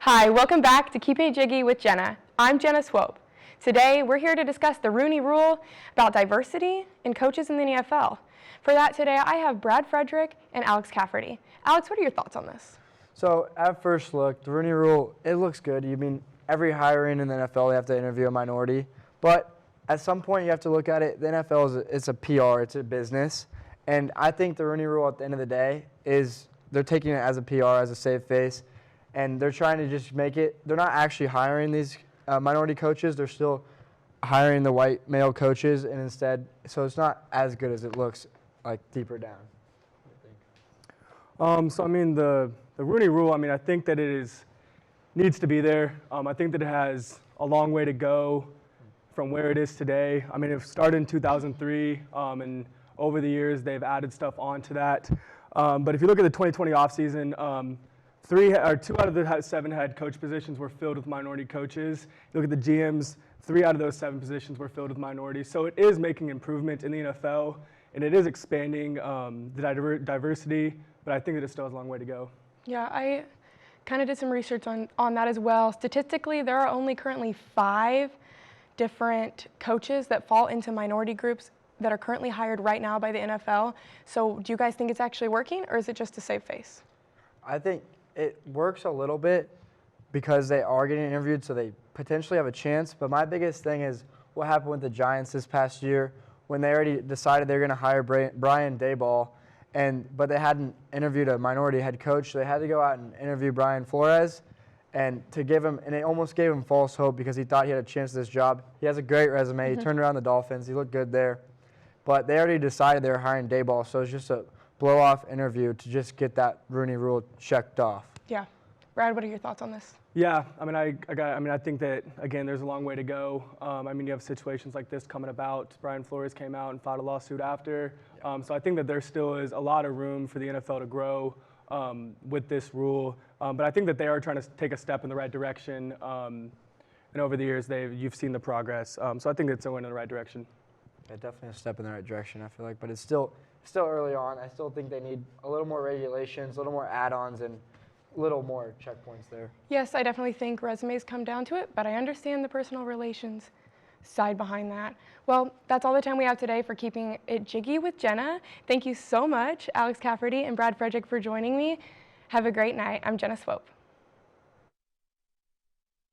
Hi, welcome back to Keep It Jiggy with Jenna. I'm Jenna Swope. Today, we're here to discuss the Rooney Rule about diversity in coaches in the NFL. For that today, I have Brad Frederick and Alex Cafferty. Alex, what are your thoughts on this? So at first look, the Rooney Rule, it looks good. You mean every hiring in the NFL, they have to interview a minority. But at some point, you have to look at it. The NFL it's a PR, it's a business. And I think the Rooney Rule at the end of the day is they're taking it as a PR, as a save face. And they're trying to just make it, they're not actually hiring these minority coaches. They're still hiring the white male coaches. And instead, so it's not as good as it looks like deeper down. The Rooney Rule, I think that needs to be there. I think that it has a long way to go from where it is today. It started in 2003, and over the years they've added stuff onto that. But if you look at the 2020 offseason, 2 out of the 7 head coach positions were filled with minority coaches. You look at the GMs, 3 out of those 7 positions were filled with minorities. So it is making improvement in the NFL, and it is expanding the diversity, but I think that it still has a long way to go. Yeah, I kind of did some research on that as well. Statistically, there are only currently 5 different coaches that fall into minority groups that are currently hired right now by the NFL. So do you guys think it's actually working, or is it just a save face? I think it works a little bit because they are getting interviewed, so they potentially have a chance. But my biggest thing is what happened with the Giants this past year when they already decided they were going to hire Brian Daboll, but they hadn't interviewed a minority head coach. So they had to go out and interview Brian Flores, and it almost gave him false hope because he thought he had a chance at this job. He has a great resume. He turned around the Dolphins. He looked good there. But they already decided they were hiring Daboll, so it's just a blow-off interview to just get that Rooney Rule checked off. Yeah. Brad, what are your thoughts on this? Yeah, I think that, again, there's a long way to go. You have situations like this coming about. Brian Flores came out and filed a lawsuit after. So I think that there still is a lot of room for the NFL to grow with this rule. But I think that they are trying to take a step in the right direction. And over the years, you've seen the progress. So I think it's going in the right direction. Yeah, definitely a step in the right direction, I feel like. But it's still early on. I still think they need a little more regulations, a little more add-ons, and a little more checkpoints there. Yes, I definitely think resumes come down to it, but I understand the personal relations side behind that. Well, that's all the time we have today for Keeping It Jiggy with Jenna. Thank you so much, Alex Cafferty and Brad Frederick, for joining me. Have a great night. I'm Jenna Swope.